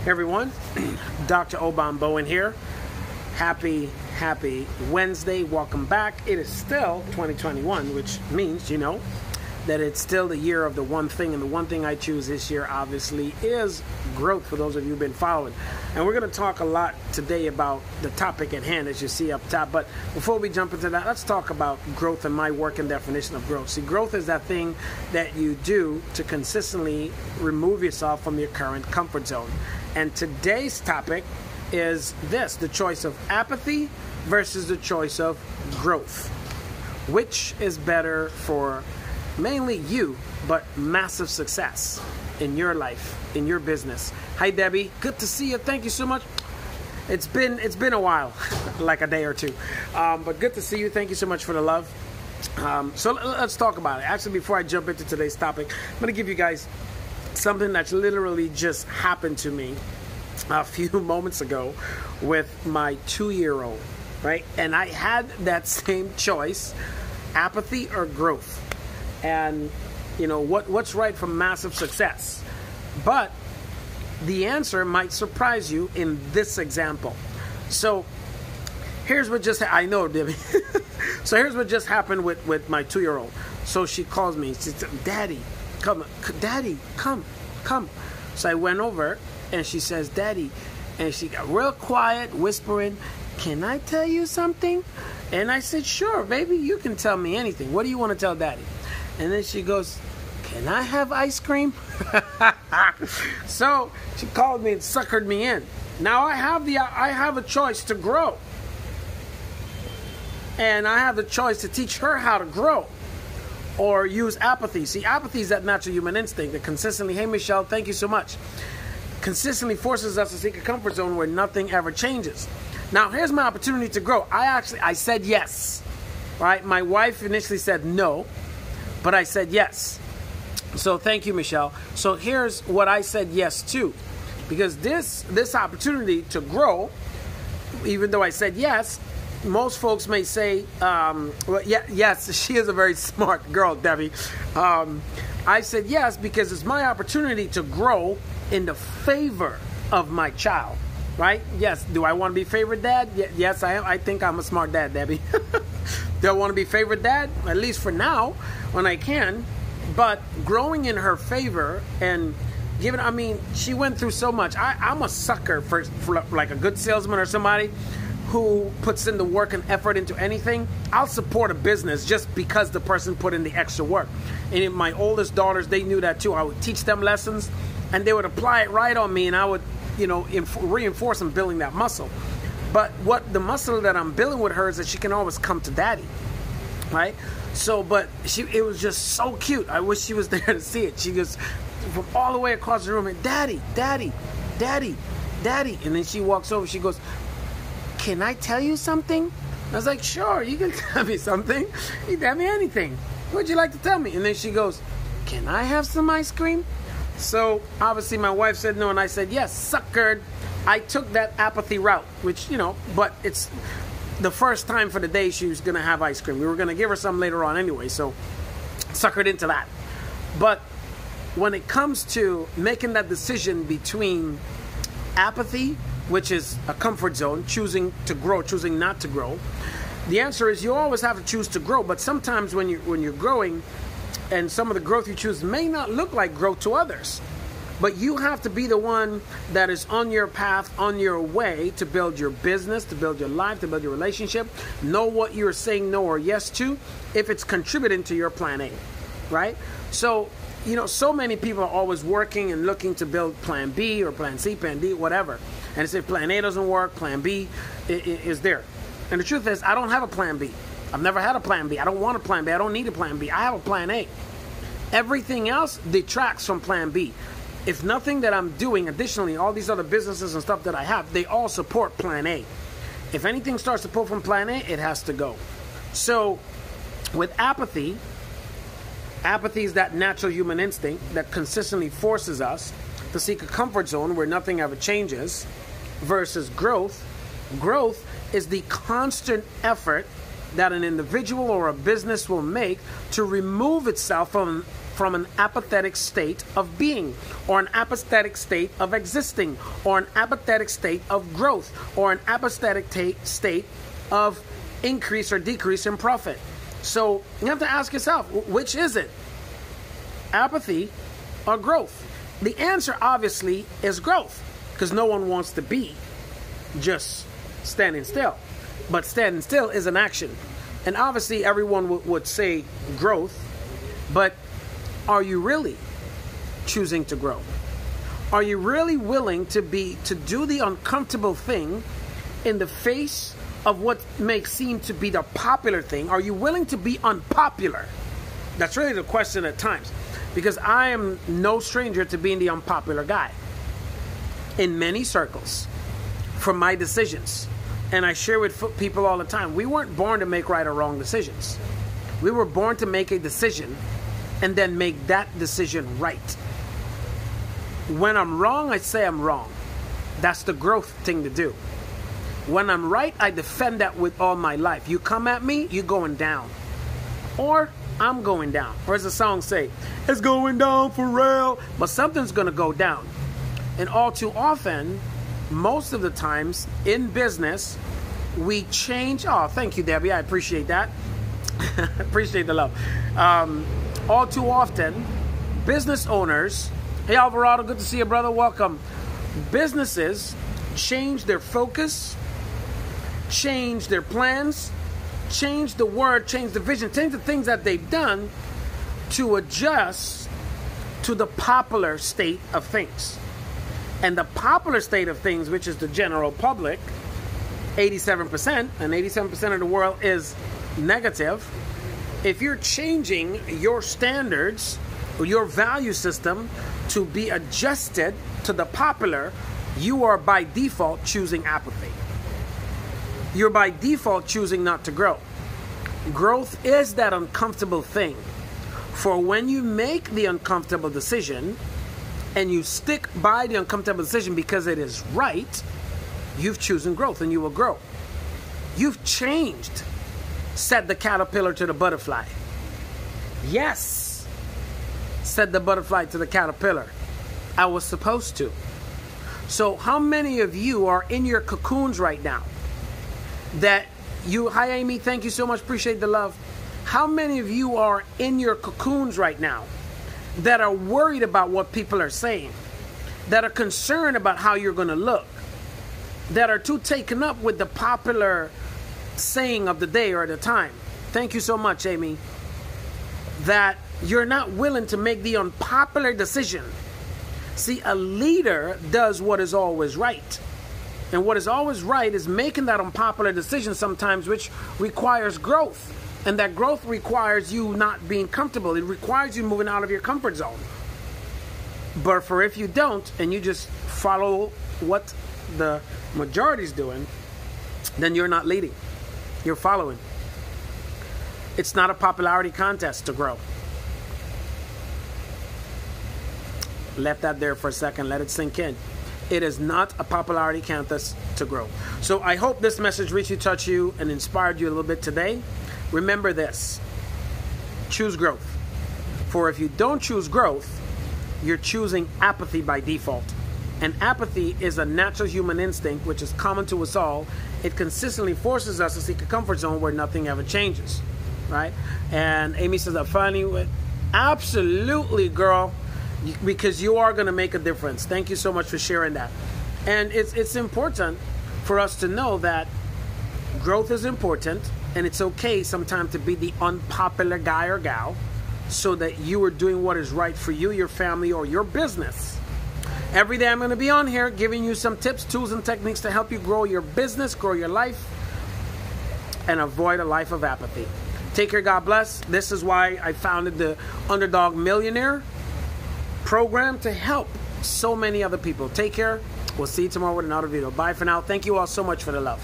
Hey everyone, Dr. Obam Bowen here. Happy Wednesday. Welcome back. It is still 2021, which means, that it's still the year of the one thing. And the one thing I choose this year, obviously, is growth, for those of you who've been following. And we're going to talk a lot today about the topic at hand, as you see up top. But before we jump into that, let's talk about growth and my working definition of growth. See, growth is that thing that you do to consistently remove yourself from your current comfort zone. And today's topic is this: the choice of apathy versus the choice of growth. Which is better for mainly you, but massive success in your life, in your business? Hi, Debbie. Good to see you. Thank you so much. It's been a while, like a day or two, but good to see you. Thank you so much for the love. So let's talk about it. Actually, before I jump into today's topic, I'm going to give you guys something that's literally just happened to me a few moments ago with my 2-year-old, right? And I had that same choice, apathy or growth. And, what's right for massive success? But the answer might surprise you in this example. So here's what just I know, Debbie. So here's what just happened with my 2-year-old. So she calls me. She said, Daddy, come. So I went over and she says, Daddy, and she got real quiet, whispering, can I tell you something? And I said, sure, baby, you can tell me anything. What do you want to tell Daddy? And then she goes, can I have ice cream? So she called me and suckered me in. Now I have a choice to grow. And I have the choice to teach her how to grow or use apathy. See, apathy is that natural human instinct that consistently, hey, Michelle, thank you so much, consistently forces us to seek a comfort zone where nothing ever changes. Now, here's my opportunity to grow. I said yes, right? My wife initially said no, but I said yes. So thank you, Michelle. So here's what I said yes to, because this opportunity to grow, even though I said yes, most folks may say, yes, she is a very smart girl, Debbie. I said yes because it's my opportunity to grow in the favor of my child, right? Yes. Do I want to be favorite dad? Yes, I am. I think I'm a smart dad, Debbie. Do I want to be favorite dad? At least for now, when I can. But growing in her favor and she went through so much. I'm a sucker for like a good salesman or somebody who puts in the work and effort into anything. I'll support a business just because the person put in the extra work. And my oldest daughters, they knew that too. I would teach them lessons and they would apply it right on me, and I would, reinforce and building that muscle. But what the muscle that I'm building with her is that she can always come to Daddy, right? So, but it was just so cute. I wish she was there to see it. She just, from all the way across the room, and Daddy. And then she walks over, she goes, can I tell you something? I was like, sure, you can tell me something. You can tell me anything. What'd you like to tell me? And then she goes, can I have some ice cream? So obviously my wife said no, and I said yes, suckered. I took that apathy route, which, but it's the first time for the day she was going to have ice cream. We were going to give her some later on anyway, so suckered into that. But when it comes to making that decision between apathy, which is a comfort zone, choosing to grow, choosing not to grow, the answer is you always have to choose to grow. But sometimes when you're growing, and some of the growth you choose may not look like growth to others, but you have to be the one that is on your path, on your way to build your business, to build your life, to build your relationship. Know what you're saying no or yes to if it's contributing to your plan A, right? So, so many people are always working and looking to build plan B or plan C, plan D, whatever. And if plan A doesn't work, plan B is there. And the truth is, I don't have a plan B. I've never had a plan B. I don't want a plan B. I don't need a plan B. I have a plan A. Everything else detracts from plan B. If nothing that I'm doing, additionally, all these other businesses and stuff that I have, they all support plan A. If anything starts to pull from plan A, it has to go. So with apathy is that natural human instinct that consistently forces us to seek a comfort zone where nothing ever changes, versus growth. Growth is the constant effort that an individual or a business will make to remove itself from from an apathetic state of being, or an apathetic state of existing, or an apathetic state of growth, or an apathetic state of increase or decrease in profit. So you have to ask yourself, which is it? Apathy or growth? The answer obviously is growth, because no one wants to be just standing still. But standing still is an action. And obviously everyone would say growth, but are you really choosing to grow? Are you really willing to do the uncomfortable thing in the face of what may seem to be the popular thing? Are you willing to be unpopular? That's really the question at times, because I am no stranger to being the unpopular guy in many circles for my decisions. And I share with people all the time, we weren't born to make right or wrong decisions. We were born to make a decision and then make that decision right. When I'm wrong, I say I'm wrong. That's the growth thing to do. When I'm right, I defend that with all my life. You come at me, you're going down. Or I'm going down. Or as the song say, it's going down for real. But something's going to go down. And all too often, most of the times in business, we change. Oh, thank you, Debbie. I appreciate that. Appreciate the love. All too often, business owners, hey Alvarado, good to see you, brother. Welcome. Businesses change their focus, change their plans, change the word, change the vision, change the things that they've done to adjust to the popular state of things. And the popular state of things, which is the general public, 87%, and 87% of the world is negative. If you're changing your standards or your value system to be adjusted to the popular, you are by default choosing apathy. You're by default choosing not to grow. Growth is that uncomfortable thing. For when you make the uncomfortable decision and you stick by the uncomfortable decision because it is right, you've chosen growth and you will grow. You've changed. Said the caterpillar to the butterfly. Yes, said the butterfly to the caterpillar. I was supposed to. So how many of you are in your cocoons right now? Hi Amy, thank you so much, appreciate the love. How many of you are in your cocoons right now that are worried about what people are saying, that are concerned about how you're going to look, that are too taken up with the popular saying of the day or the time? Thank you so much, Amy. That you're not willing to make the unpopular decision. See, a leader does what is always right. And what is always right is making that unpopular decision sometimes, which requires growth. And that growth requires you not being comfortable. It requires you moving out of your comfort zone. But for if you don't, and you just follow what the majority is doing, then you're not leading. You're following. It's not a popularity contest to grow. Left that there for a second. Let it sink in. It is not a popularity contest to grow. So I hope this message reached you, touched you, and inspired you a little bit today. Remember this. Choose growth. For if you don't choose growth, you're choosing apathy by default. And apathy is a natural human instinct which is common to us all. It consistently forces us to seek a comfort zone where nothing ever changes, right? And Amy says, I finally went. Absolutely, girl, because you are going to make a difference. Thank you so much for sharing that. And it's important for us to know that growth is important, and it's okay sometimes to be the unpopular guy or gal so that you are doing what is right for you, your family, or your business. Every day I'm going to be on here giving you some tips, tools, and techniques to help you grow your business, grow your life, and avoid a life of apathy. Take care. God bless. This is why I founded the Underdog Millionaire program, to help so many other people. Take care. We'll see you tomorrow with another video. Bye for now. Thank you all so much for the love.